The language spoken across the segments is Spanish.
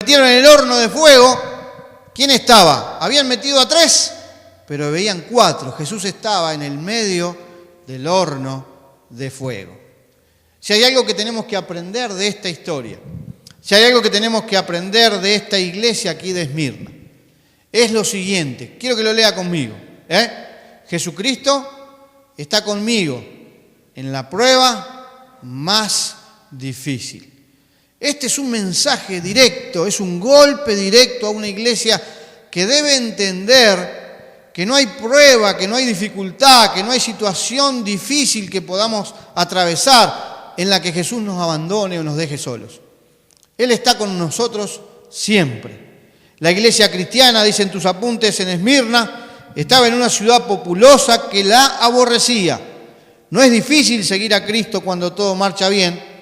Metieron en el horno de fuego. ¿Quién estaba? Habían metido a 3, pero veían 4. Jesús estaba en el medio del horno de fuego. Si hay algo que tenemos que aprender de esta historia, si hay algo que tenemos que aprender de esta iglesia aquí de Esmirna, es lo siguiente. Quiero que lo lea conmigo. Jesucristo está conmigo en la prueba más difícil. Este es un mensaje directo, es un golpe directo a una iglesia que debe entender que no hay prueba, que no hay dificultad, que no hay situación difícil que podamos atravesar en la que Jesús nos abandone o nos deje solos. Él está con nosotros siempre. La iglesia cristiana, dicen tus apuntes, en Esmirna, estaba en una ciudad populosa que la aborrecía. No es difícil seguir a Cristo cuando todo marcha bien,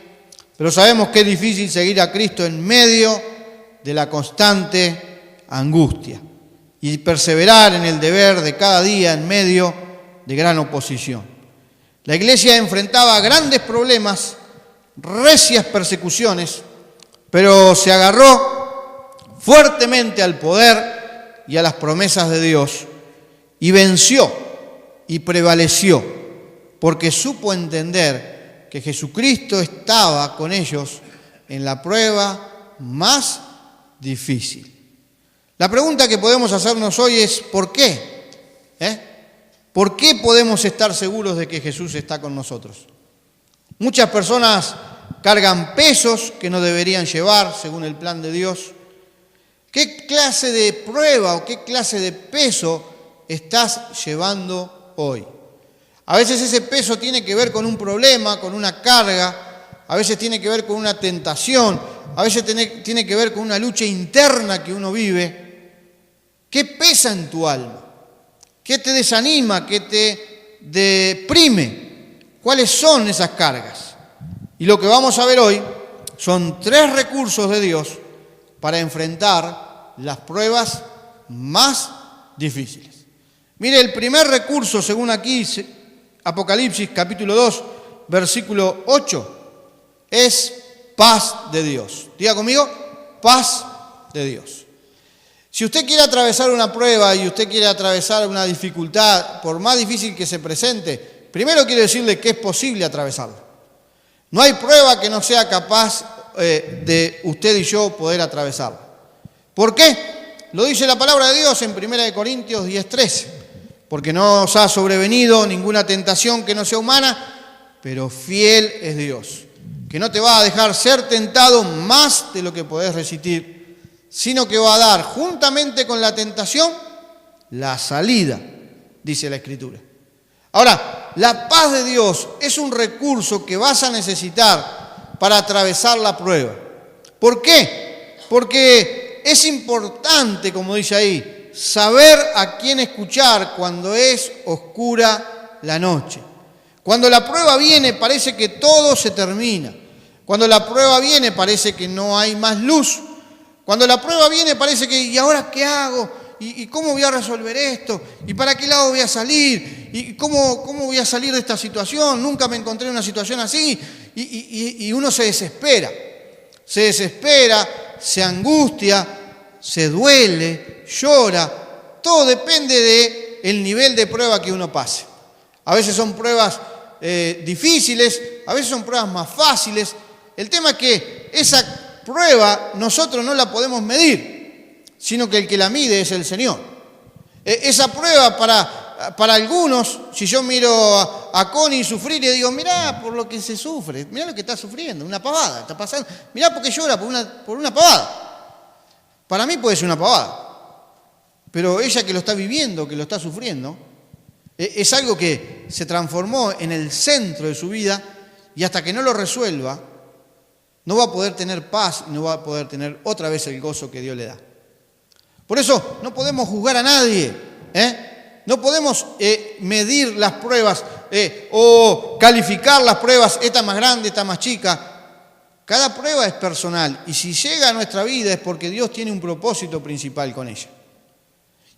pero sabemos que es difícil seguir a Cristo en medio de la constante angustia y perseverar en el deber de cada día en medio de gran oposición. La iglesia enfrentaba grandes problemas, recias persecuciones, pero se agarró fuertemente al poder y a las promesas de Dios y venció y prevaleció porque supo entender que Jesucristo estaba con ellos en la prueba más difícil. La pregunta que podemos hacernos hoy es ¿por qué? ¿Por qué podemos estar seguros de que Jesús está con nosotros? Muchas personas cargan pesos que no deberían llevar según el plan de Dios. ¿Qué clase de prueba o qué clase de peso estás llevando hoy? A veces ese peso tiene que ver con un problema, con una carga, a veces tiene que ver con una tentación, a veces tiene que ver con una lucha interna que uno vive. ¿Qué pesa en tu alma? ¿Qué te desanima? ¿Qué te deprime? ¿Cuáles son esas cargas? Y lo que vamos a ver hoy son 3 recursos de Dios para enfrentar las pruebas más difíciles. Mire, el primer recurso, según aquí Apocalipsis capítulo 2, versículo 8, es paz de Dios. Diga conmigo, paz de Dios. Si usted quiere atravesar una prueba y usted quiere atravesar una dificultad, por más difícil que se presente, primero quiero decirle que es posible atravesarla. No hay prueba que no sea capaz de usted y yo poder atravesarla. ¿Por qué? Lo dice la palabra de Dios en 1 Corintios 10:13. Porque no os ha sobrevenido ninguna tentación que no sea humana, pero fiel es Dios, que no te va a dejar ser tentado más de lo que podés resistir, sino que va a dar juntamente con la tentación la salida, dice la Escritura. Ahora, la paz de Dios es un recurso que vas a necesitar para atravesar la prueba. ¿Por qué? Porque es importante, como dice ahí, saber a quién escuchar cuando es oscura la noche. Cuando la prueba viene parece que todo se termina. Cuando la prueba viene parece que no hay más luz. Cuando la prueba viene parece que ¿y ahora qué hago? ¿Y cómo voy a resolver esto? ¿Y para qué lado voy a salir? ¿Y cómo voy a salir de esta situación? Nunca me encontré en una situación así. Y uno se desespera. Se desespera, se angustia, se duele, llora. Todo depende del nivel de prueba que uno pase. A veces son pruebas difíciles, a veces son pruebas más fáciles. El tema es que esa prueba nosotros no la podemos medir, sino que el que la mide es el Señor. Esa prueba para algunos, si yo miro a Connie sufrir y digo, mirá por lo que se sufre, mirá lo que está sufriendo, una pavada está pasando, mirá porque llora por una pavada. Para mí puede ser una pavada, pero ella que lo está viviendo, que lo está sufriendo, es algo que se transformó en el centro de su vida y hasta que no lo resuelva, no va a poder tener paz y no va a poder tener otra vez el gozo que Dios le da. Por eso no podemos juzgar a nadie, no podemos medir las pruebas o calificar las pruebas, esta más grande, esta más chica. Cada prueba es personal y si llega a nuestra vida es porque Dios tiene un propósito principal con ella.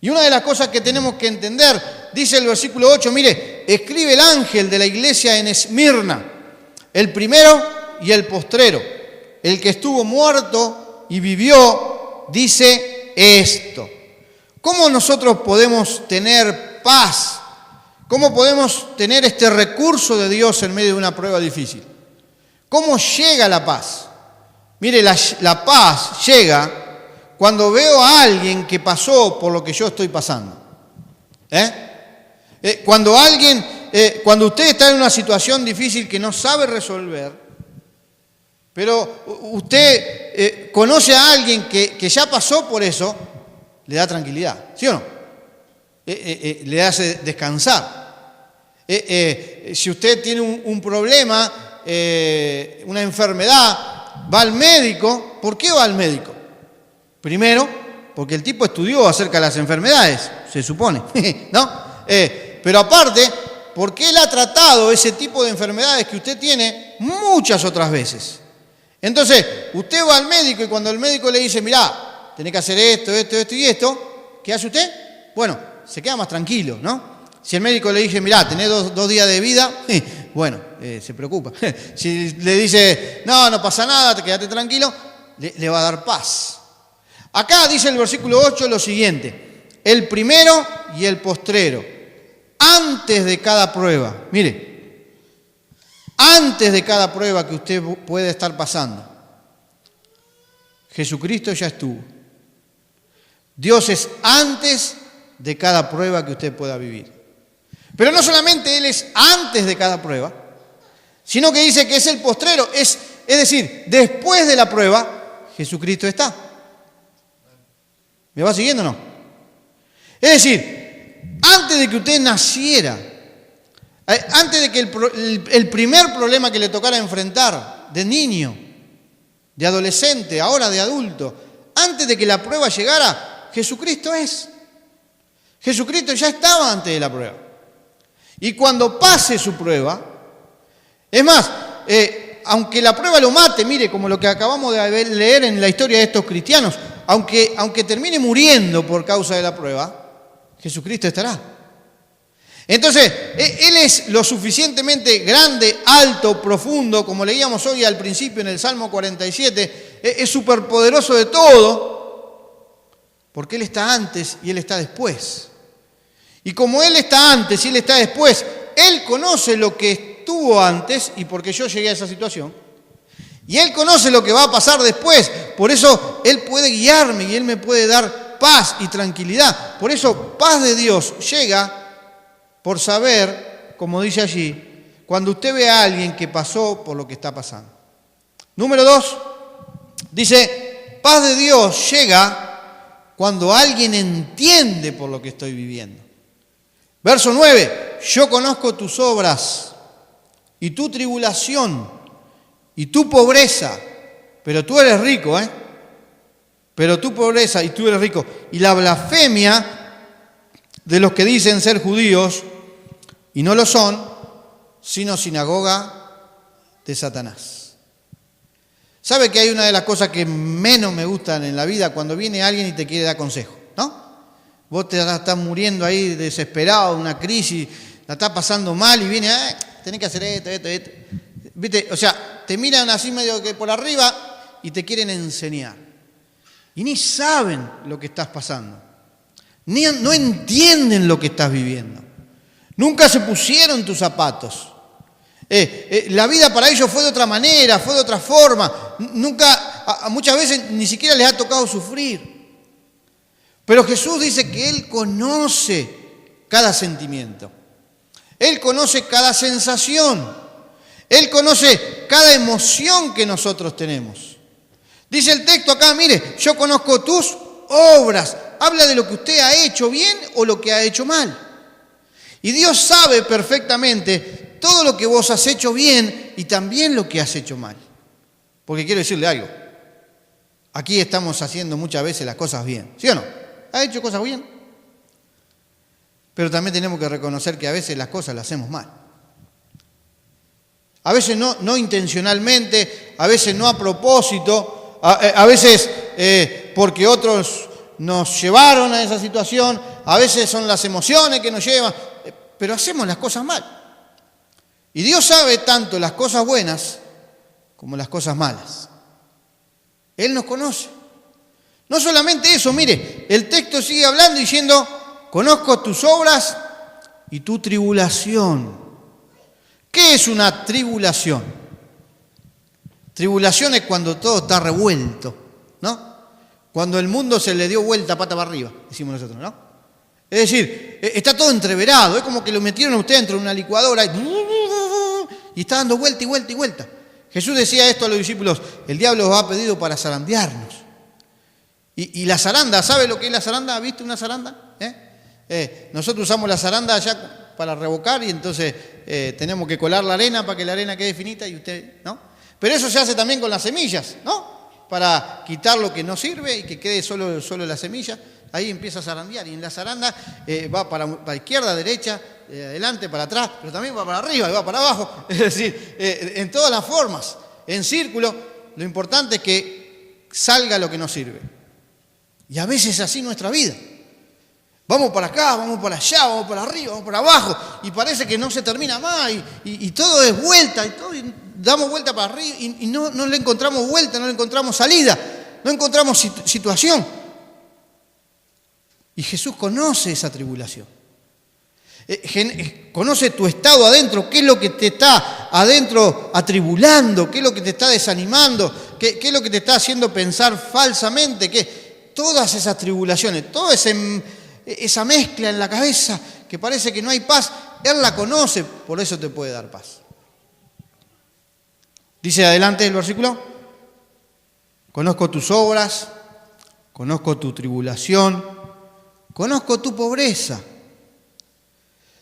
Y una de las cosas que tenemos que entender, dice el versículo 8, mire, escribe el ángel de la iglesia en Esmirna, el primero y el postrero, el que estuvo muerto y vivió, dice esto. ¿Cómo nosotros podemos tener paz? ¿Cómo podemos tener este recurso de Dios en medio de una prueba difícil? ¿Cómo llega la paz? Mire, la paz llega cuando veo a alguien que pasó por lo que yo estoy pasando. Cuando usted está en una situación difícil que no sabe resolver, pero usted conoce a alguien que ya pasó por eso, le da tranquilidad, ¿sí o no? Le hace descansar. Si usted tiene un problema, una enfermedad, va al médico. ¿Por qué va al médico? Primero, porque el tipo estudió acerca de las enfermedades, se supone, ¿no? Pero aparte, porque él ha tratado ese tipo de enfermedades que usted tiene muchas otras veces. Entonces, usted va al médico y cuando el médico le dice, mirá, tenés que hacer esto, esto, esto y esto, ¿qué hace usted? Bueno, se queda más tranquilo, ¿no? Si el médico le dice, mirá, tenés dos días de vida, bueno, se preocupa. Si le dice, no pasa nada, te quedate tranquilo, le va a dar paz. Acá dice el versículo 8 lo siguiente: el primero y el postrero, antes de cada prueba. Mire, antes de cada prueba que usted puede estar pasando, Jesucristo ya estuvo. Dios es antes de cada prueba que usted pueda vivir. Pero no solamente Él es antes de cada prueba, sino que dice que es el postrero, es decir, después de la prueba, Jesucristo está. ¿Me va siguiendo o no? Es decir, antes de que usted naciera, antes de que el primer problema que le tocara enfrentar, de niño, de adolescente, ahora de adulto, antes de que la prueba llegara, Jesucristo es. Jesucristo ya estaba antes de la prueba. Y cuando pase su prueba, es más, aunque la prueba lo mate, mire, como lo que acabamos de leer en la historia de estos cristianos, aunque termine muriendo por causa de la prueba, Jesucristo estará. Entonces, Él es lo suficientemente grande, alto, profundo, como leíamos hoy al principio en el Salmo 47, es superpoderoso de todo, porque Él está antes y Él está después. Y como Él está antes y Él está después, Él conoce lo que estuvo antes y porque yo llegué a esa situación. Y Él conoce lo que va a pasar después. Por eso Él puede guiarme y Él me puede dar paz y tranquilidad. Por eso paz de Dios llega por saber, como dice allí, cuando usted ve a alguien que pasó por lo que está pasando. Número 2, dice, paz de Dios llega cuando alguien entiende por lo que estoy viviendo. Verso 9, yo conozco tus obras y tu tribulación y tu pobreza, pero tú eres rico, Pero tu pobreza y tú eres rico. Y la blasfemia de los que dicen ser judíos y no lo son, sino sinagoga de Satanás. ¿Sabe que hay una de las cosas que menos me gustan en la vida? Cuando viene alguien y te quiere dar consejo, ¿no? Vos te estás muriendo ahí desesperado, una crisis, la estás pasando mal y viene, tenés que hacer esto. ¿Viste? O sea, te miran así medio que por arriba y te quieren enseñar. Y ni saben lo que estás pasando. No entienden lo que estás viviendo. Nunca se pusieron tus zapatos. La vida para ellos fue de otra manera, fue de otra forma. Muchas veces ni siquiera les ha tocado sufrir. Pero Jesús dice que Él conoce cada sentimiento. Él conoce cada sensación. Él conoce cada emoción que nosotros tenemos. Dice el texto acá, mire, yo conozco tus obras. Habla de lo que usted ha hecho bien o lo que ha hecho mal. Y Dios sabe perfectamente todo lo que vos has hecho bien y también lo que has hecho mal. Porque quiero decirle algo. Aquí estamos haciendo muchas veces las cosas bien. ¿Sí o no? ¿Ha hecho cosas bien? Pero también tenemos que reconocer que a veces las cosas las hacemos mal. A veces no intencionalmente, a veces no a propósito, a veces porque otros nos llevaron a esa situación, a veces son las emociones que nos llevan, pero hacemos las cosas mal. Y Dios sabe tanto las cosas buenas como las cosas malas. Él nos conoce. No solamente eso, mire, el texto sigue hablando diciendo, conozco tus obras y tu tribulación. ¿Qué es una tribulación? Tribulación es cuando todo está revuelto, ¿no? Cuando el mundo se le dio vuelta pata para arriba, decimos nosotros, ¿no? Es decir, está todo entreverado, es como que lo metieron a usted dentro de una licuadora y está dando vuelta y vuelta y vuelta. Jesús decía esto a los discípulos, el diablo os ha pedido para zarandearnos. Y la zaranda, ¿sabe lo que es la zaranda? ¿Ha visto una zaranda? Nosotros usamos la zaranda allá para revocar y entonces tenemos que colar la arena para que la arena quede finita y usted, ¿no? Pero eso se hace también con las semillas, ¿no? Para quitar lo que no sirve y que quede solo la semilla. Ahí empieza a zarandear y en la zaranda va para izquierda, derecha, adelante, para atrás, pero también va para arriba y va para abajo. Es decir, en todas las formas, en círculo, lo importante es que salga lo que nos sirve. Y a veces así nuestra vida. Vamos para acá, vamos para allá, vamos para arriba, vamos para abajo y parece que no se termina más y todo es vuelta y todo, y damos vuelta para arriba y no le encontramos vuelta, no le encontramos salida, no encontramos situación. Y Jesús conoce esa tribulación. Conoce tu estado adentro, qué es lo que te está adentro atribulando, qué es lo que te está desanimando, qué es lo que te está haciendo pensar falsamente, que todas esas tribulaciones, toda esa mezcla en la cabeza que parece que no hay paz, Él la conoce, por eso te puede dar paz. Dice adelante el versículo, conozco tus obras, conozco tu tribulación, conozco tu pobreza.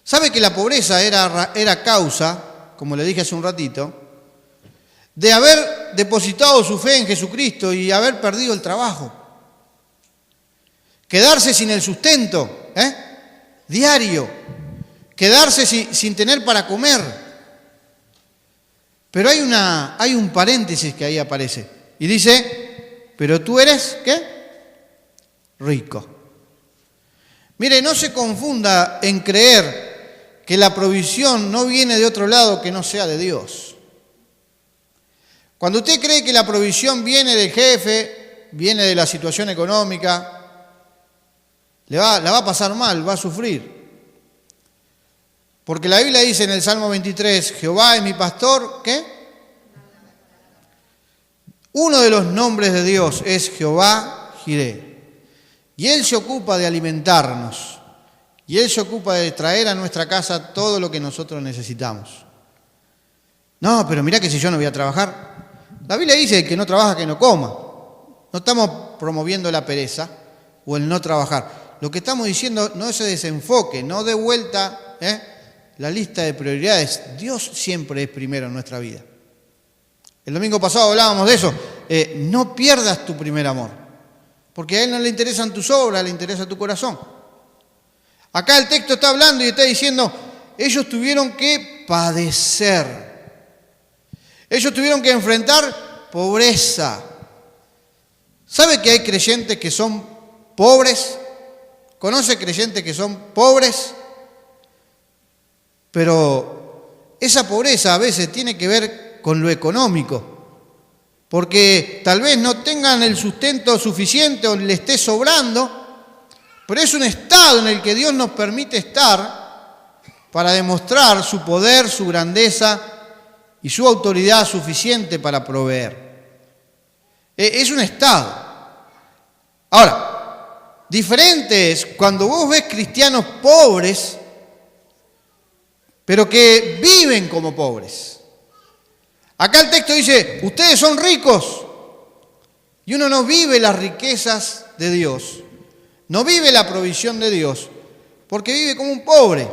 ¿Sabe que la pobreza era causa, como le dije hace un ratito, de haber depositado su fe en Jesucristo y haber perdido el trabajo? Quedarse sin el sustento diario, quedarse sin tener para comer. Pero hay un paréntesis que ahí aparece y dice, pero tú eres, ¿qué? Rico. Mire, no se confunda en creer que la provisión no viene de otro lado que no sea de Dios. Cuando usted cree que la provisión viene del jefe, viene de la situación económica, la va a pasar mal, va a sufrir. Porque la Biblia dice en el Salmo 23, Jehová es mi pastor, ¿qué? Uno de los nombres de Dios es Jehová Jireh. Y Él se ocupa de alimentarnos. Y Él se ocupa de traer a nuestra casa todo lo que nosotros necesitamos. No, pero mirá que si yo no voy a trabajar. La Biblia dice que no trabaja, que no coma. No estamos promoviendo la pereza o el no trabajar. Lo que estamos diciendo no es ese desenfoque, no dé vuelta la lista de prioridades. Dios siempre es primero en nuestra vida. El domingo pasado hablábamos de eso. No pierdas tu primer amor, porque a Él no le interesan tus obras, le interesa tu corazón. Acá el texto está hablando y está diciendo, ellos tuvieron que padecer. Ellos tuvieron que enfrentar pobreza. ¿Sabe que hay creyentes que son pobres? ¿Conoce creyentes que son pobres? Pero esa pobreza a veces tiene que ver con lo económico. Porque tal vez no tengan el sustento suficiente o le esté sobrando, pero es un estado en el que Dios nos permite estar para demostrar su poder, su grandeza y su autoridad suficiente para proveer. Es un estado. Ahora, diferente es cuando vos ves cristianos pobres, pero que viven como pobres. Acá el texto dice, ustedes son ricos, y uno no vive las riquezas de Dios, no vive la provisión de Dios, porque vive como un pobre.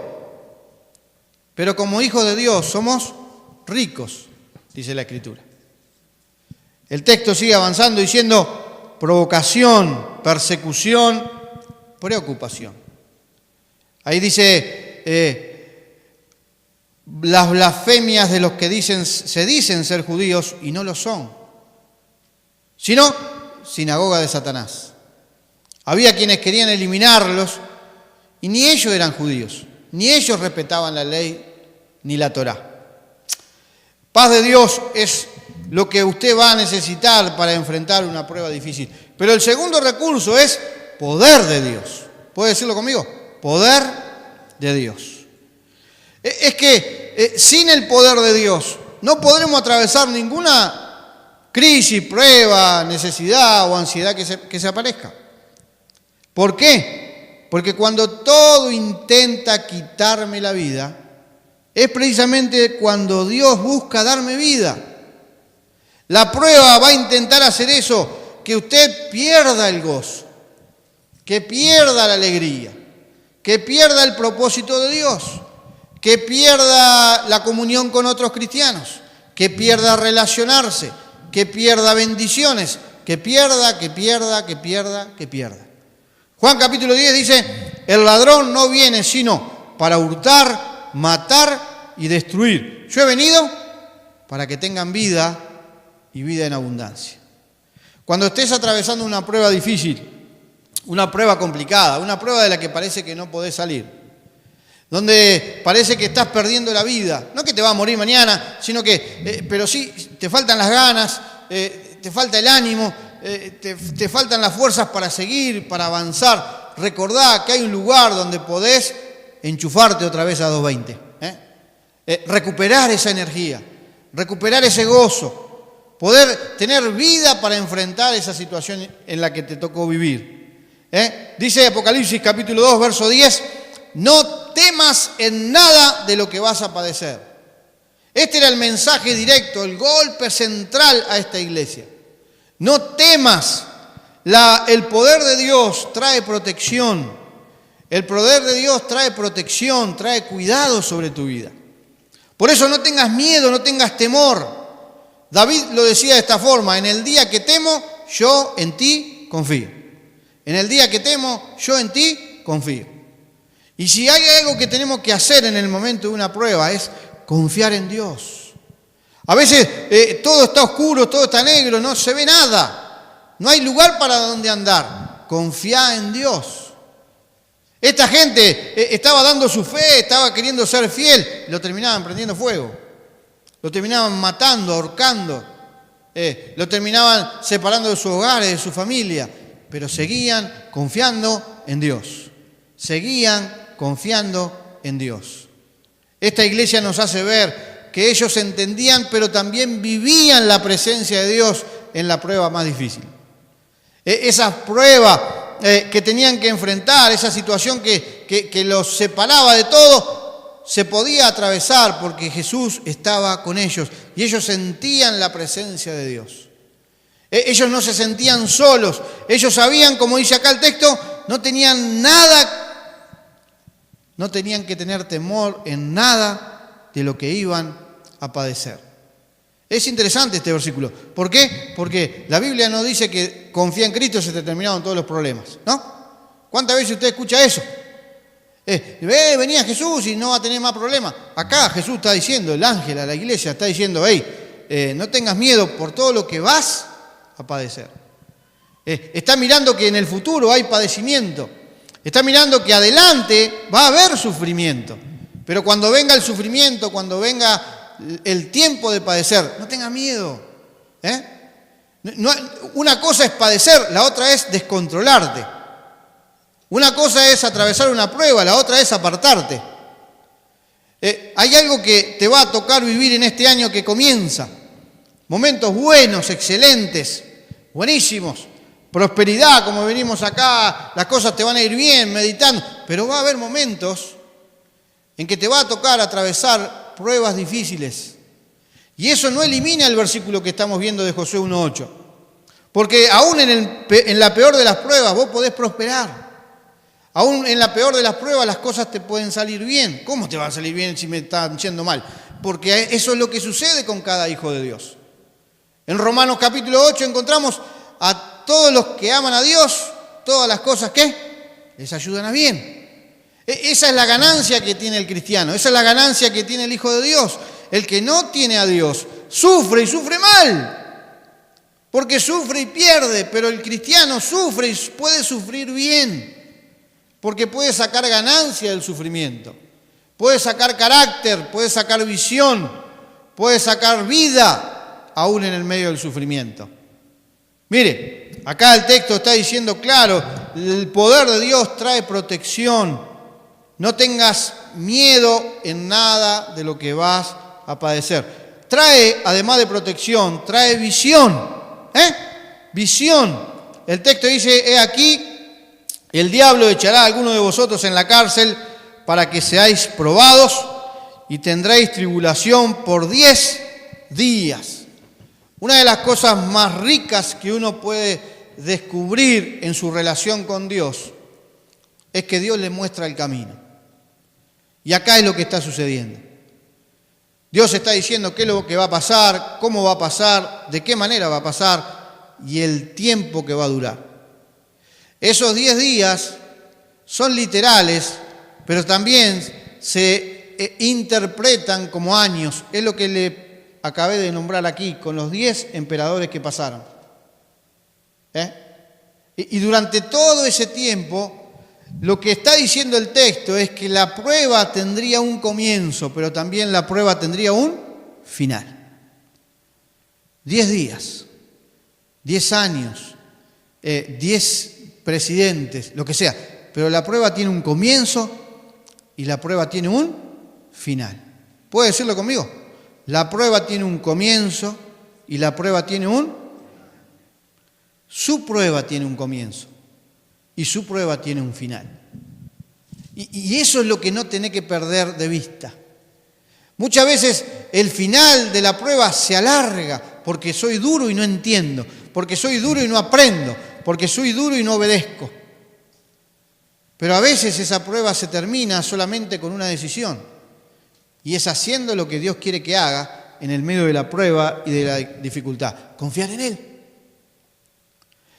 Pero como hijos de Dios somos ricos, dice la Escritura. El texto sigue avanzando diciendo provocación, persecución, preocupación. Ahí dice las blasfemias de los que se dicen ser judíos y no lo son, sino sinagoga de Satanás. Había quienes querían eliminarlos y ni ellos eran judíos, ni ellos respetaban la ley ni la Torá. Paz de Dios es lo que usted va a necesitar para enfrentar una prueba difícil. Pero el segundo recurso es poder de Dios. ¿Puede decirlo conmigo? Poder de Dios. Es que sin el poder de Dios no podremos atravesar ninguna crisis, prueba, necesidad o ansiedad que se aparezca. ¿Por qué? Porque cuando todo intenta quitarme la vida, es precisamente cuando Dios busca darme vida. La prueba va a intentar hacer eso, que usted pierda el gozo, que pierda la alegría, que pierda el propósito de Dios, que pierda la comunión con otros cristianos, que pierda relacionarse, que pierda bendiciones, que pierda. Juan capítulo 10 dice, el ladrón no viene sino para hurtar, matar y destruir. Yo he venido para que tengan vida y vida en abundancia. Cuando estés atravesando una prueba difícil, una prueba complicada, una prueba de la que parece que no podés salir, donde parece que estás perdiendo la vida, no que te vas a morir mañana, sino que, pero sí, te faltan las ganas, te falta el ánimo, te faltan las fuerzas para seguir, para avanzar. Recordá que hay un lugar donde podés enchufarte otra vez a 220. Recuperar esa energía, recuperar ese gozo, poder tener vida para enfrentar esa situación en la que te tocó vivir. Dice Apocalipsis capítulo 2, verso 10, no temas en nada de lo que vas a padecer. Este era el mensaje directo, el golpe central a esta iglesia. No temas, el poder de Dios trae protección. El poder de Dios trae protección, trae cuidado sobre tu vida. Por eso no tengas miedo, no tengas temor. David lo decía de esta forma, en el día que temo, yo en ti confío. En el día que temo, yo en ti confío. Y si hay algo que tenemos que hacer en el momento de una prueba es confiar en Dios. A veces todo está oscuro, todo está negro, no se ve nada. No hay lugar para donde andar. Confía en Dios. Esta gente estaba dando su fe, estaba queriendo ser fiel, lo terminaban prendiendo fuego. Lo terminaban matando, ahorcando. Lo terminaban separando de sus hogares, de su familia. Pero seguían confiando en Dios. Seguían confiando en Dios. Esta iglesia nos hace ver que ellos entendían, pero también vivían la presencia de Dios en la prueba más difícil. Esa prueba que tenían que enfrentar, esa situación que los separaba de todo, se podía atravesar porque Jesús estaba con ellos y ellos sentían la presencia de Dios. Ellos no se sentían solos, ellos sabían, como dice acá el texto, no tenían que tener temor en nada de lo que iban a padecer. Es interesante este versículo. ¿Por qué? Porque la Biblia no dice que confía en Cristo y se te terminaron todos los problemas, ¿no? ¿Cuántas veces usted escucha eso? Venía Jesús y no va a tener más problemas. Acá Jesús está diciendo, el ángel a la iglesia está diciendo, no tengas miedo por todo lo que vas a padecer. Está mirando que en el futuro hay padecimiento. Está mirando que adelante va a haber sufrimiento. Pero cuando venga el sufrimiento, cuando venga el tiempo de padecer, no tenga miedo. Una cosa es padecer, la otra es descontrolarte. Una cosa es atravesar una prueba, la otra es apartarte. Hay algo que te va a tocar vivir en este año que comienza. Momentos buenos, excelentes, buenísimos. Prosperidad, como venimos acá, las cosas te van a ir bien, meditando. Pero va a haber momentos en que te va a tocar atravesar pruebas difíciles. Y eso no elimina el versículo que estamos viendo de Josué 1:8. Porque aún en la peor de las pruebas vos podés prosperar. Aún en la peor de las pruebas las cosas te pueden salir bien. ¿Cómo te van a salir bien si me están yendo mal? Porque eso es lo que sucede con cada hijo de Dios. En Romanos capítulo 8 encontramos a todos los que aman a Dios, todas las cosas que les ayudan a bien. Esa es la ganancia que tiene el cristiano, esa es la ganancia que tiene el Hijo de Dios. El que no tiene a Dios sufre y sufre mal, porque sufre y pierde, pero el cristiano sufre y puede sufrir bien, porque puede sacar ganancia del sufrimiento, puede sacar carácter, puede sacar visión, puede sacar vida aún en el medio del sufrimiento. Mire, acá el texto está diciendo claro, el poder de Dios trae protección. No tengas miedo en nada de lo que vas a padecer. Trae, además de protección, trae visión. Visión. El texto dice, he aquí, el diablo echará a alguno de vosotros en la cárcel para que seáis probados y tendréis tribulación por 10 días. Una de las cosas más ricas que uno puede descubrir en su relación con Dios es que Dios le muestra el camino. Y acá es lo que está sucediendo. Dios está diciendo qué es lo que va a pasar, cómo va a pasar, de qué manera va a pasar y el tiempo que va a durar. Esos 10 días son literales, pero también se interpretan como años. Es lo que le acabé de nombrar aquí, con los 10 emperadores que pasaron. Y durante todo ese tiempo, lo que está diciendo el texto es que la prueba tendría un comienzo, pero también la prueba tendría un final. 10 días, 10 años, 10 presidentes, lo que sea. Pero la prueba tiene un comienzo y la prueba tiene un final. ¿Puede decirlo conmigo? La prueba tiene un comienzo y la prueba tiene su prueba tiene un comienzo y su prueba tiene un final. Y eso es lo que no tenés que perder de vista. Muchas veces el final de la prueba se alarga porque soy duro y no entiendo, porque soy duro y no aprendo, porque soy duro y no obedezco. Pero a veces esa prueba se termina solamente con una decisión. Y es haciendo lo que Dios quiere que haga en el medio de la prueba y de la dificultad. Confiar en Él.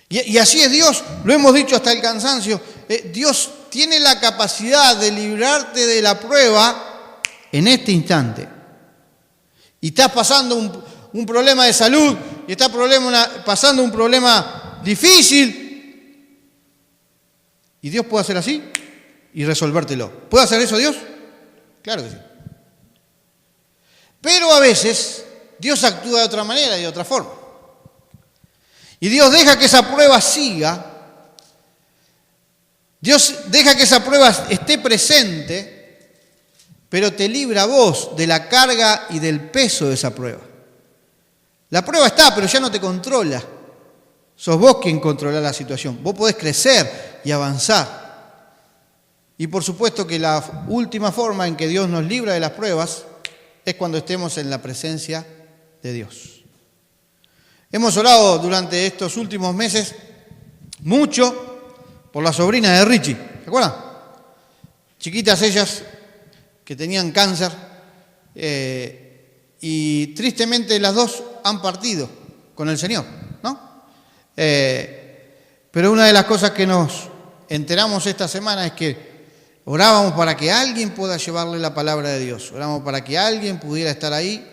Y así es Dios, lo hemos dicho hasta el cansancio. Dios tiene la capacidad de librarte de la prueba en este instante. Y estás pasando un problema de salud, y estás pasando un problema difícil. Y Dios puede hacer así y resolvértelo. ¿Puede hacer eso Dios? Claro que sí. Pero a veces Dios actúa de otra manera y de otra forma. Y Dios deja que esa prueba siga. Dios deja que esa prueba esté presente, pero te libra a vos de la carga y del peso de esa prueba. La prueba está, pero ya no te controla. Sos vos quien controla la situación. Vos podés crecer y avanzar. Y por supuesto que la última forma en que Dios nos libra de las pruebas es cuando estemos en la presencia de Dios. Hemos orado durante estos últimos meses mucho por la sobrina de Richie, ¿se acuerdan? Chiquitas ellas que tenían cáncer y tristemente las dos han partido con el Señor, ¿no? Pero una de las cosas que nos enteramos esta semana es que orábamos para que alguien pueda llevarle la palabra de Dios. Oramos para que alguien pudiera estar ahí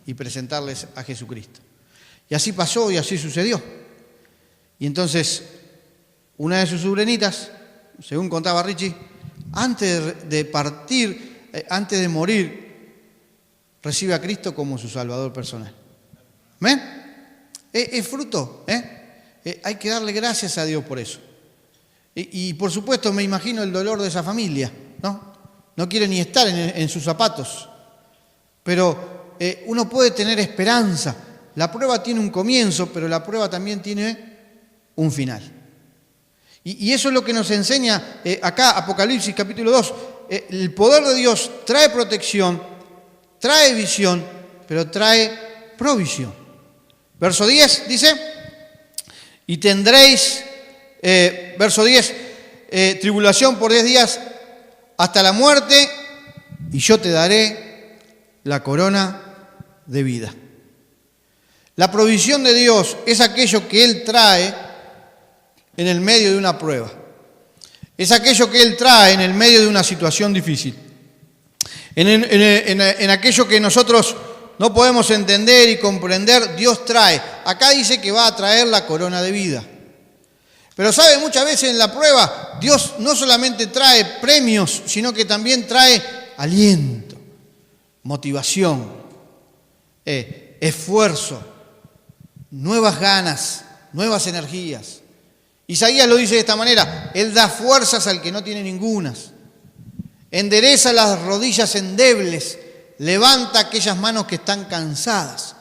y presentarles a Jesucristo. Y así pasó y así sucedió. Y entonces, una de sus sobrinitas, según contaba Richie, antes de partir, antes de morir, recibe a Cristo como su Salvador personal. ¿Ven? Es fruto, hay que darle gracias a Dios por eso. Y por supuesto me imagino el dolor de esa familia, ¿no? No quiere ni estar en sus zapatos. Pero uno puede tener esperanza. La prueba tiene un comienzo, pero la prueba también tiene un final. Y eso es lo que nos enseña acá Apocalipsis capítulo 2. El poder de Dios trae protección, trae visión, pero trae provisión. Verso 10 dice, y tendréis, verso 10, tribulación por 10 días hasta la muerte, y yo te daré la corona de vida. La provisión de Dios es aquello que Él trae en el medio de una prueba. Es aquello que Él trae en el medio de una situación difícil. En aquello que nosotros no podemos entender y comprender, Dios trae. Acá dice que va a traer la corona de vida. Pero sabe, muchas veces en la prueba Dios no solamente trae premios, sino que también trae aliento, motivación, esfuerzo. nuevas ganas, nuevas energías. Isaías lo dice de esta manera: Él da fuerzas al que no tiene ningunas, endereza las rodillas endebles, levanta aquellas manos que están cansadas.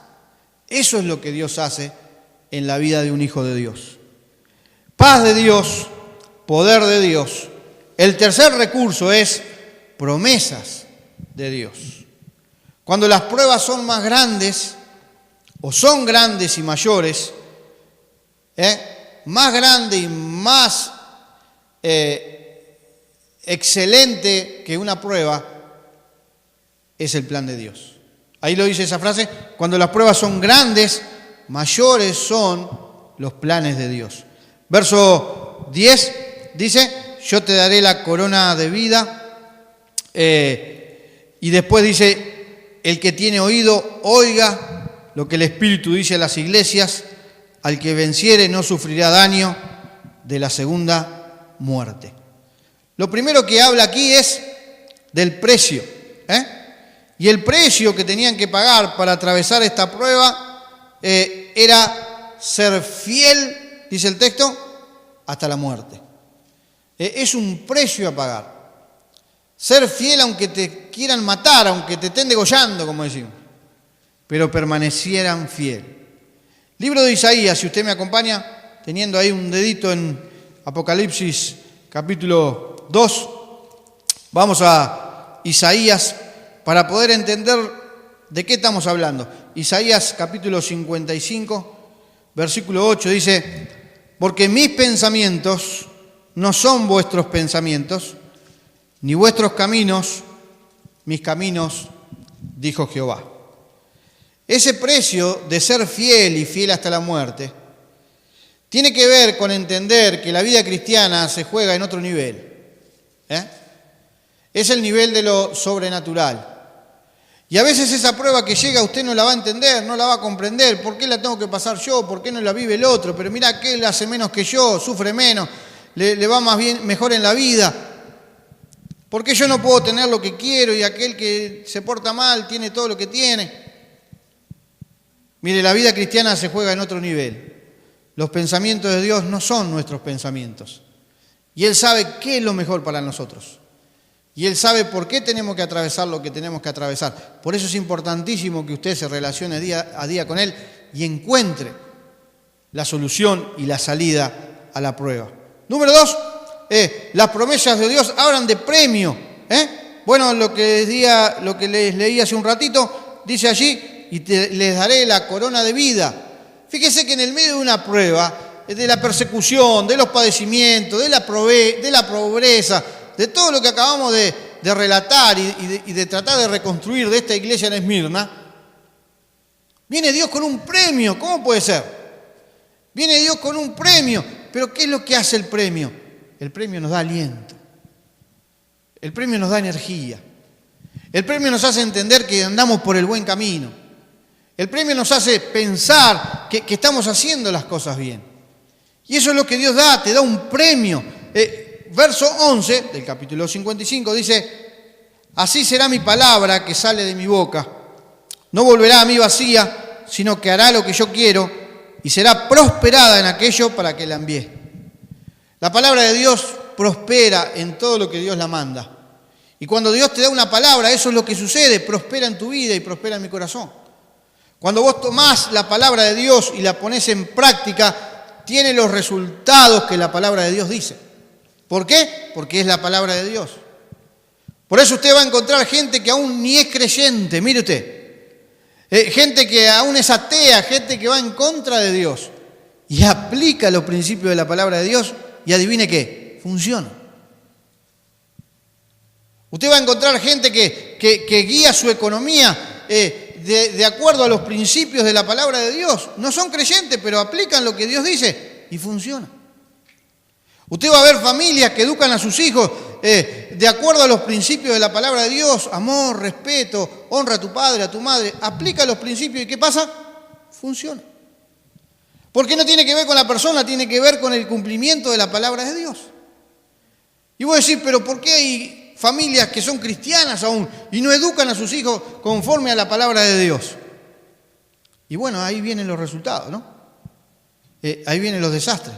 Eso es lo que Dios hace en la vida de un hijo de Dios. Paz de Dios, poder de Dios. El tercer recurso es promesas de Dios. Cuando las pruebas son más grandes, o son grandes y mayores, más grande y más excelente que una prueba, es el plan de Dios. Ahí lo dice esa frase: cuando las pruebas son grandes, mayores son los planes de Dios. Verso 10 dice: yo te daré la corona de vida. Y después dice: el que tiene oído, oiga lo que el Espíritu dice a las iglesias. Al que venciere no sufrirá daño de la segunda muerte. Lo primero que habla aquí es del precio. Y el precio que tenían que pagar para atravesar esta prueba era ser fiel, dice el texto, hasta la muerte. Es un precio a pagar. Ser fiel aunque te quieran matar, aunque te estén degollando, como decimos, pero permanecieran fiel. Libro de Isaías, si usted me acompaña, teniendo ahí un dedito en Apocalipsis capítulo 2, vamos a Isaías para poder entender de qué estamos hablando. Isaías capítulo 55, versículo 8 dice: porque mis pensamientos no son vuestros pensamientos, ni vuestros caminos, mis caminos, dijo Jehová. Ese precio de ser fiel y fiel hasta la muerte tiene que ver con entender que la vida cristiana se juega en otro nivel. Es el nivel de lo sobrenatural. Y a veces esa prueba que llega usted no la va a entender, no la va a comprender. ¿Por qué la tengo que pasar yo? ¿Por qué no la vive el otro? Pero mira, aquel hace menos que yo, sufre menos, le va más bien, mejor en la vida. ¿Por qué yo no puedo tener lo que quiero y aquel que se porta mal tiene todo lo que tiene? Mire, la vida cristiana se juega en otro nivel. Los pensamientos de Dios no son nuestros pensamientos. Y Él sabe qué es lo mejor para nosotros. Y Él sabe por qué tenemos que atravesar lo que tenemos que atravesar. Por eso es importantísimo que usted se relacione día a día con Él y encuentre la solución y la salida a la prueba. Número 2, las promesas de Dios hablan de premio. Bueno, lo que les leí hace un ratito, dice allí: y les daré la corona de vida. Fíjese que en el medio de una prueba, de la persecución, de los padecimientos, de la pobreza, de todo lo que acabamos de relatar y de tratar de reconstruir de esta iglesia en Esmirna, viene Dios con un premio. ¿Cómo puede ser? Viene Dios con un premio. ¿Pero qué es lo que hace el premio? El premio nos da aliento. El premio nos da energía. El premio nos hace entender que andamos por el buen camino. El premio nos hace pensar que estamos haciendo las cosas bien. Y eso es lo que Dios da, te da un premio. Verso 11 del capítulo 55 dice: así será mi palabra que sale de mi boca. No volverá a mí vacía, sino que hará lo que yo quiero y será prosperada en aquello para que la envíe. La palabra de Dios prospera en todo lo que Dios la manda. Y cuando Dios te da una palabra, eso es lo que sucede, prospera en tu vida y prospera en mi corazón. Cuando vos tomás la palabra de Dios y la ponés en práctica, tiene los resultados que la palabra de Dios dice. ¿Por qué? Porque es la palabra de Dios. Por eso usted va a encontrar gente que aún ni es creyente, mire usted. Gente que aún es atea, gente que va en contra de Dios y aplica los principios de la palabra de Dios y adivine qué, funciona. Usted va a encontrar gente que guía su economía de acuerdo a los principios de la palabra de Dios. No son creyentes, pero aplican lo que Dios dice y funciona. Usted va a ver familias que educan a sus hijos de acuerdo a los principios de la palabra de Dios: amor, respeto, honra a tu padre, a tu madre. Aplica los principios y ¿qué pasa? Funciona. Porque no tiene que ver con la persona, tiene que ver con el cumplimiento de la palabra de Dios. Y voy a decir, pero ¿por qué hay familias que son cristianas aún y no educan a sus hijos conforme a la palabra de Dios? Y bueno, ahí vienen los resultados, ¿no? ahí vienen los desastres.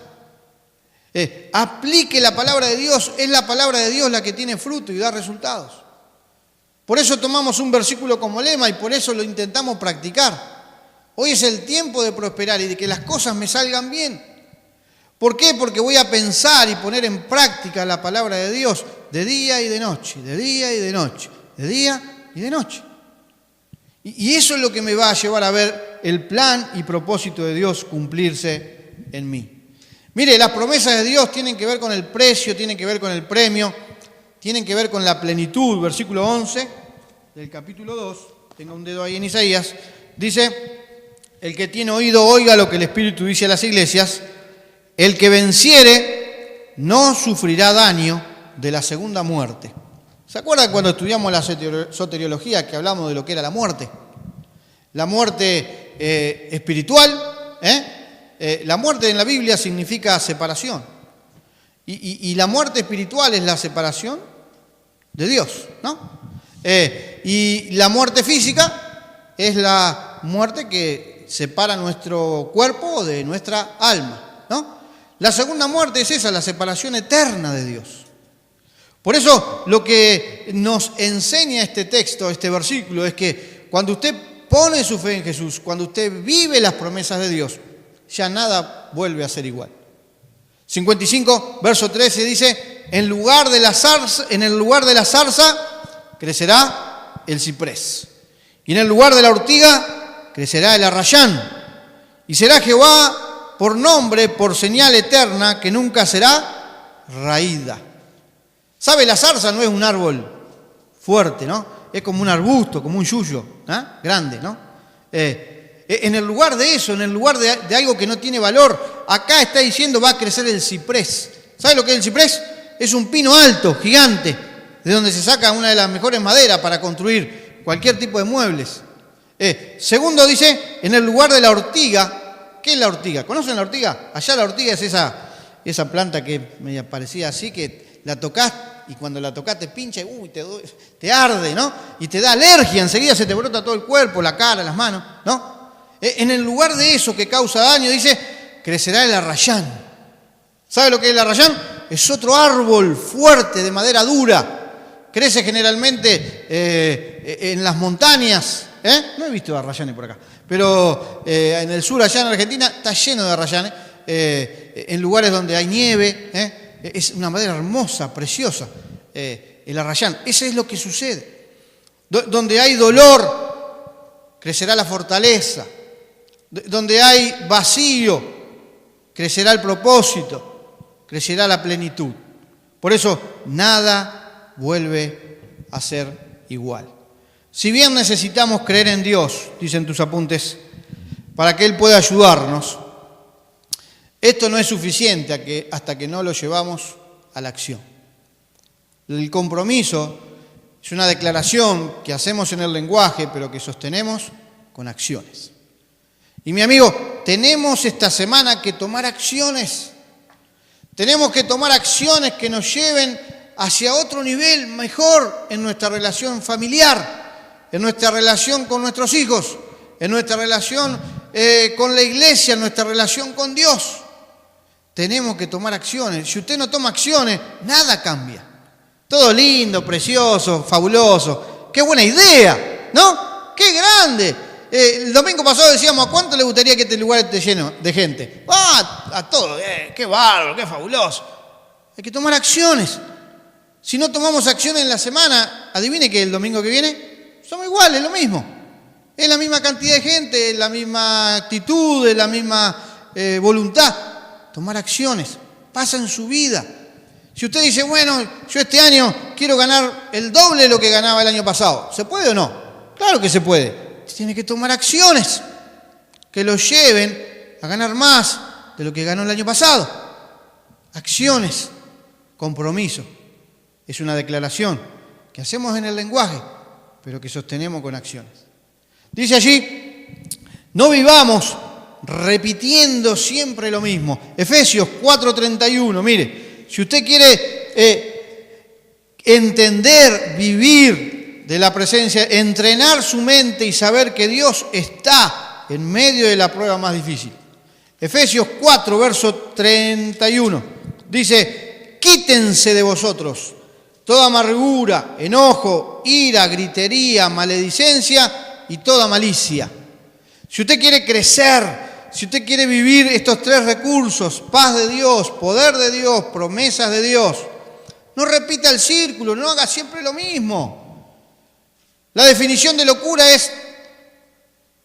Aplique la palabra de Dios, es la palabra de Dios la que tiene fruto y da resultados. Por eso tomamos un versículo como lema y por eso lo intentamos practicar. Hoy es el tiempo de prosperar y de que las cosas me salgan bien. ¿Por qué? Porque voy a pensar y poner en práctica la palabra de Dios de día y de noche, de día y de noche, de día y de noche. Y eso es lo que me va a llevar a ver el plan y propósito de Dios cumplirse en mí. Mire, las promesas de Dios tienen que ver con el precio, tienen que ver con el premio, tienen que ver con la plenitud. Versículo 11 del capítulo 2, tenga un dedo ahí en Isaías, dice: el que tiene oído oiga lo que el Espíritu dice a las iglesias, el que venciere no sufrirá daño de la segunda muerte. ¿Se acuerdan cuando estudiamos la soteriología que hablamos de lo que era la muerte? La muerte espiritual, la muerte en la Biblia significa separación. Y la muerte espiritual es la separación de Dios, ¿no? Y la muerte física es la muerte que separa nuestro cuerpo de nuestra alma, ¿no? La segunda muerte es esa, la separación eterna de Dios. Por eso lo que nos enseña este texto, este versículo, es que cuando usted pone su fe en Jesús, cuando usted vive las promesas de Dios, ya nada vuelve a ser igual. 55, verso 13 dice: en el lugar de la zarza crecerá el ciprés, y en el lugar de la ortiga crecerá el arrayán, y será Jehová por nombre, por señal eterna, que nunca será raída. ¿Sabe? La zarza no es un árbol fuerte, ¿no? Es como un arbusto, como un yuyo, grande, ¿no? En el lugar de eso, en el lugar de algo que no tiene valor, acá está diciendo va a crecer el ciprés. ¿Sabe lo que es el ciprés? Es un pino alto, gigante, de donde se saca una de las mejores maderas para construir cualquier tipo de muebles. Segundo dice, en el lugar de la ortiga. ¿Qué es la ortiga? ¿Conocen la ortiga? Allá la ortiga es esa planta que me parecía así, que la tocás y cuando la tocás te pincha y te arde, ¿no? Y te da alergia, enseguida se te brota todo el cuerpo, la cara, las manos, ¿no? En el lugar de eso que causa daño, dice, crecerá el arrayán. ¿Sabe lo que es el arrayán? Es otro árbol fuerte de madera dura. Crece generalmente en las montañas. No he visto arrayanes por acá. Pero en el sur, allá en Argentina, está lleno de arrayanes. En lugares donde hay nieve. Es una madera hermosa, preciosa. El arrayán. Eso es lo que sucede. Donde hay dolor, crecerá la fortaleza. Donde hay vacío, crecerá el propósito, crecerá la plenitud. Por eso, nada vuelve a ser igual. Si bien necesitamos creer en Dios, dicen tus apuntes, para que Él pueda ayudarnos, esto no es suficiente hasta que no lo llevamos a la acción. El compromiso es una declaración que hacemos en el lenguaje, pero que sostenemos con acciones. Y mi amigo, tenemos esta semana que tomar acciones. Tenemos que tomar acciones que nos lleven hacia otro nivel mejor en nuestra relación familiar, en nuestra relación con nuestros hijos, en nuestra relación con la iglesia, en nuestra relación con Dios. Tenemos que tomar acciones. Si usted no toma acciones, nada cambia. Todo lindo, precioso, fabuloso. ¡Qué buena idea! ¿No? ¡Qué grande! El domingo pasado decíamos, ¿a cuánto le gustaría que este lugar esté lleno de gente? A todo, qué bárbaro, qué fabuloso. Hay que tomar acciones. Si no tomamos acciones en la semana, adivine que el domingo que viene somos iguales, lo mismo. Es la misma cantidad de gente, es la misma actitud, es la misma voluntad. Tomar acciones, pasa en su vida. Si usted dice, bueno, yo este año quiero ganar el doble de lo que ganaba el año pasado, ¿se puede o no? Claro que se puede. Tiene que tomar acciones que lo lleven a ganar más de lo que ganó el año pasado. Acciones, compromiso. Es una declaración que hacemos en el lenguaje, pero que sostenemos con acciones. Dice allí, no vivamos repitiendo siempre lo mismo. Efesios 4:31, mire, si usted quiere entender, vivir de la presencia, entrenar su mente y saber que Dios está en medio de la prueba más difícil, Efesios 4, verso 31. Dice, quítense de vosotros toda amargura, enojo, ira, gritería, maledicencia y toda malicia. Si usted quiere crecer, si usted quiere vivir estos tres recursos, paz de Dios, poder de Dios, promesas de Dios, no repita el círculo, no haga siempre lo mismo. La definición de locura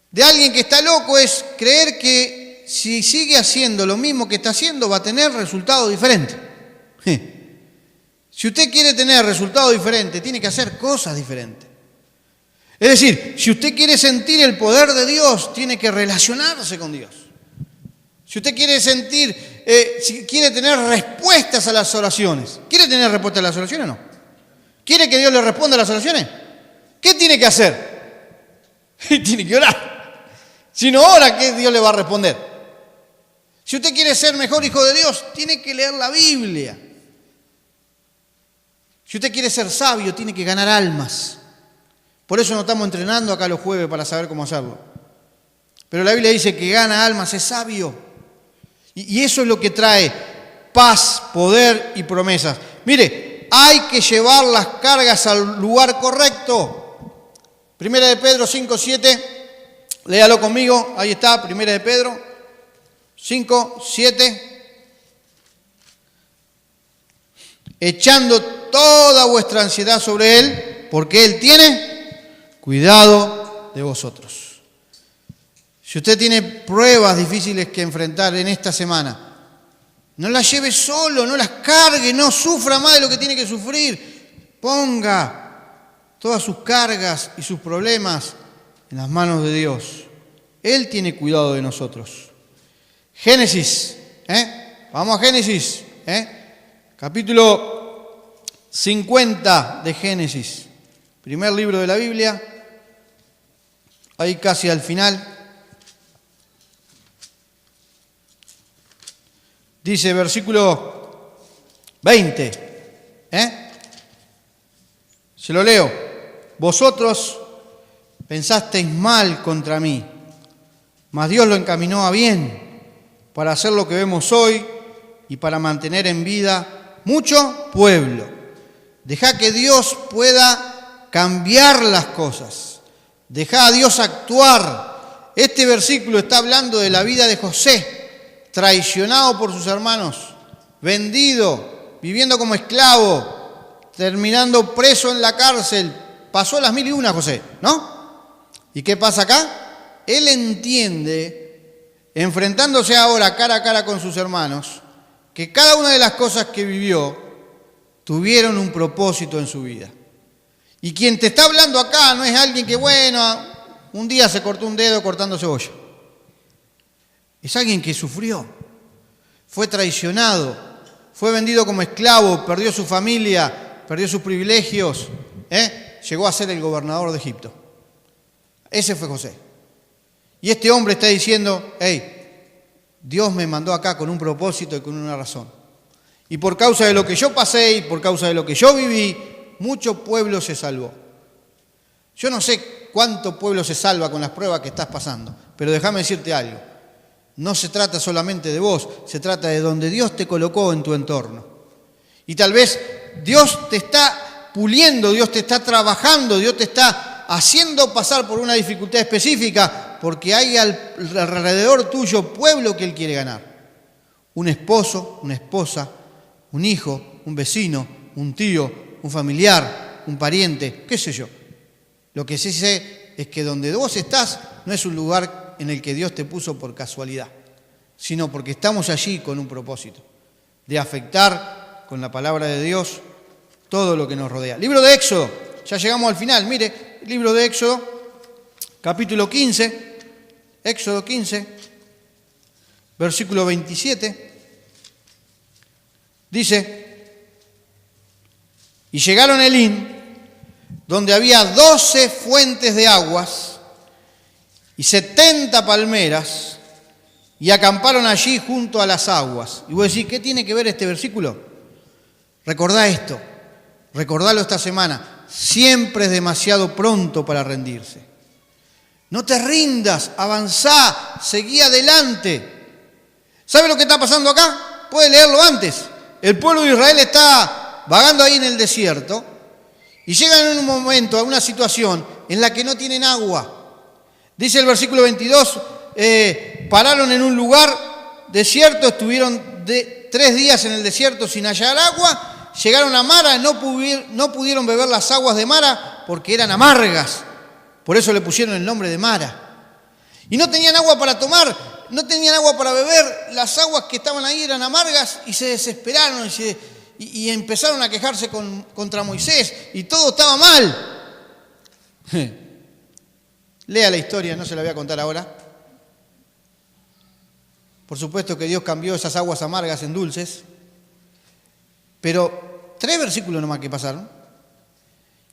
de alguien que está loco es creer que si sigue haciendo lo mismo que está haciendo va a tener resultados diferentes. Si usted quiere tener resultados diferentes, tiene que hacer cosas diferentes. Es decir, si usted quiere sentir el poder de Dios, tiene que relacionarse con Dios. Si usted quiere si quiere tener respuestas a las oraciones, ¿quiere tener respuestas a las oraciones o no? ¿Quiere que Dios le responda a las oraciones? ¿Qué tiene que hacer? Tiene que orar. Si no ora, ¿qué Dios le va a responder? Si usted quiere ser mejor hijo de Dios, tiene que leer la Biblia. Si usted quiere ser sabio, tiene que ganar almas. Por eso nos estamos entrenando acá los jueves para saber cómo hacerlo. Pero la Biblia dice que gana almas, es sabio. Y eso es lo que trae paz, poder y promesas. Mire, hay que llevar las cargas al lugar correcto. Primera de Pedro 5, 7. Léalo conmigo. Ahí está, Primera de Pedro 5, 7. Echando toda vuestra ansiedad sobre Él, porque Él tiene cuidado de vosotros. Si usted tiene pruebas difíciles que enfrentar en esta semana, no las lleve solo, no las cargue, no sufra más de lo que tiene que sufrir. Ponga todas sus cargas y sus problemas en las manos de Dios. Él tiene cuidado de nosotros. Génesis, vamos a Génesis, capítulo 50 de Génesis, primer libro de la Biblia, ahí casi al final. Dice versículo 20, se lo leo. Vosotros pensasteis mal contra mí, mas Dios lo encaminó a bien para hacer lo que vemos hoy y para mantener en vida mucho pueblo. Deja que Dios pueda cambiar las cosas. Deja a Dios actuar. Este versículo está hablando de la vida de José, traicionado por sus hermanos, vendido, viviendo como esclavo, terminando preso en la cárcel. Pasó las 1001, José, ¿no? ¿Y qué pasa acá? Él entiende, enfrentándose ahora cara a cara con sus hermanos, que cada una de las cosas que vivió tuvieron un propósito en su vida. Y quien te está hablando acá no es alguien que, bueno, un día se cortó un dedo cortando cebolla. Es alguien que sufrió, fue traicionado, fue vendido como esclavo, perdió su familia, perdió sus privilegios, llegó a ser el gobernador de Egipto. Ese fue José. Y este hombre está diciendo, Dios me mandó acá con un propósito y con una razón. Y por causa de lo que yo pasé y por causa de lo que yo viví, mucho pueblo se salvó. Yo no sé cuánto pueblo se salva con las pruebas que estás pasando, pero déjame decirte algo. No se trata solamente de vos, se trata de donde Dios te colocó en tu entorno. Y tal vez Dios te está puliendo, Dios te está trabajando, Dios te está haciendo pasar por una dificultad específica, porque hay alrededor tuyo pueblo que Él quiere ganar. Un esposo, una esposa, un hijo, un vecino, un tío, un familiar, un pariente, qué sé yo. Lo que sí sé es que donde vos estás no es un lugar en el que Dios te puso por casualidad, sino porque estamos allí con un propósito, de afectar con la palabra de Dios todo lo que nos rodea. Libro de Éxodo, ya llegamos al final, mire, libro de Éxodo, capítulo 15, Éxodo 15, versículo 27, dice, y llegaron a Elín, donde había 12 fuentes de aguas y 70 palmeras, y acamparon allí junto a las aguas. Y vos decís, ¿qué tiene que ver este versículo? Recordá esto, recordalo esta semana. Siempre es demasiado pronto para rendirse. No te rindas, avanzá, seguí adelante. ¿Sabe lo que está pasando acá? Puede leerlo antes. El pueblo de Israel está vagando ahí en el desierto y llegan en un momento a una situación en la que no tienen agua. Dice el versículo 22, pararon en un lugar desierto, estuvieron 3 días en el desierto sin hallar agua, llegaron a Mara, no pudieron beber las aguas de Mara porque eran amargas, por eso le pusieron el nombre de Mara. Y no tenían agua para tomar, no tenían agua para beber, las aguas que estaban ahí eran amargas y se desesperaron y empezaron a quejarse contra Moisés y todo estaba mal. Lea la historia, no se la voy a contar ahora. Por supuesto que Dios cambió esas aguas amargas en dulces, pero 3 versículos nomás que pasaron,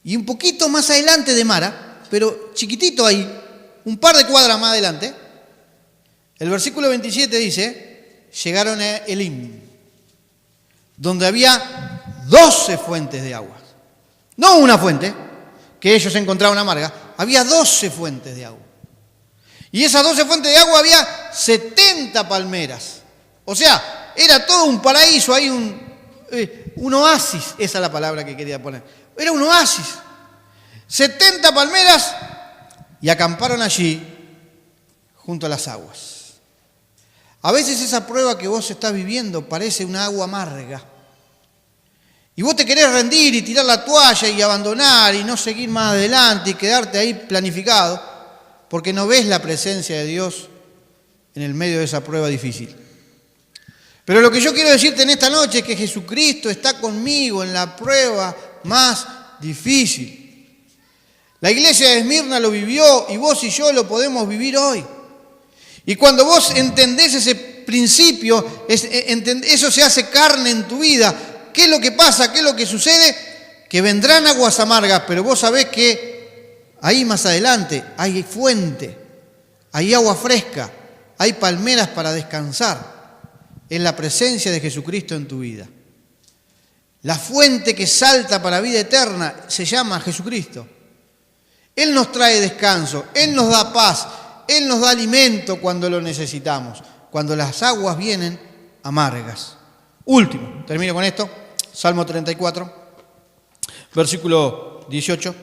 y un poquito más adelante de Mara, pero chiquitito ahí, un par de cuadras más adelante, el versículo 27 dice, llegaron a Elim, donde había 12 fuentes de agua. No una fuente, que ellos encontraban amarga, había 12 fuentes de agua. Y esas 12 fuentes de agua había 70 palmeras. O sea, era todo un paraíso, ahí un oasis, esa es la palabra que quería poner. Era un oasis. 70 palmeras y acamparon allí junto a las aguas. A veces esa prueba que vos estás viviendo parece una agua amarga. Y vos te querés rendir y tirar la toalla y abandonar y no seguir más adelante y quedarte ahí planificado, porque no ves la presencia de Dios en el medio de esa prueba difícil. Pero lo que yo quiero decirte en esta noche es que Jesucristo está conmigo en la prueba más difícil. La iglesia de Esmirna lo vivió y vos y yo lo podemos vivir hoy. Y cuando vos entendés ese principio, eso se hace carne en tu vida. ¿Qué es lo que pasa? ¿Qué es lo que sucede? Que vendrán aguas amargas, pero vos sabés que ahí más adelante hay fuente, hay agua fresca, hay palmeras para descansar. Es la presencia de Jesucristo en tu vida. La fuente que salta para la vida eterna se llama Jesucristo. Él nos trae descanso, Él nos da paz, Él nos da alimento cuando lo necesitamos, cuando las aguas vienen amargas. Último, termino con esto, Salmo 34, versículo 18,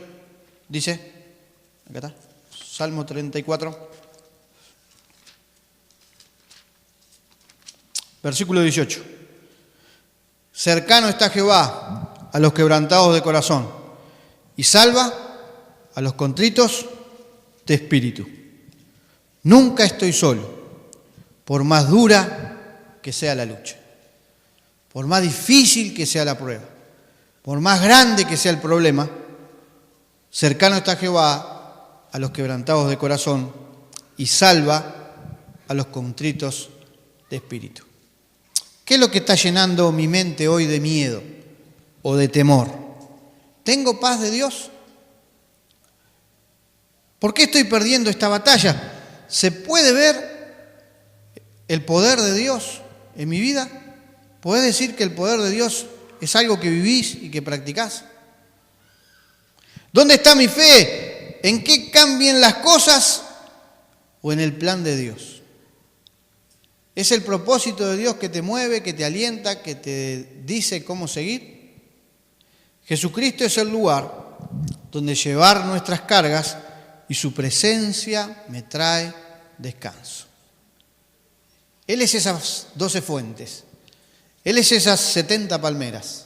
dice, acá está, Salmo 34, versículo 18. Cercano está Jehová a los quebrantados de corazón y salva a los contritos de espíritu. Nunca estoy solo, por más dura que sea la lucha, por más difícil que sea la prueba, por más grande que sea el problema. Cercano está Jehová a los quebrantados de corazón y salva a los contritos de espíritu. ¿Qué es lo que está llenando mi mente hoy de miedo o de temor? ¿Tengo paz de Dios? ¿Por qué estoy perdiendo esta batalla? ¿Se puede ver el poder de Dios en mi vida? ¿Podés decir que el poder de Dios es algo que vivís y que practicás? ¿Dónde está mi fe? ¿En qué cambien las cosas o en el plan de Dios? ¿Es el propósito de Dios que te mueve, que te alienta, que te dice cómo seguir? Jesucristo es el lugar donde llevar nuestras cargas y su presencia me trae descanso. Él es esas 12 fuentes. Él es esas 70 palmeras.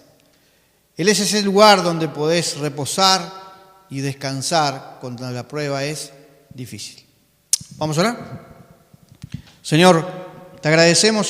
Él es ese lugar donde podés reposar y descansar cuando la prueba es difícil. ¿Vamos a orar? Señor, te agradecemos.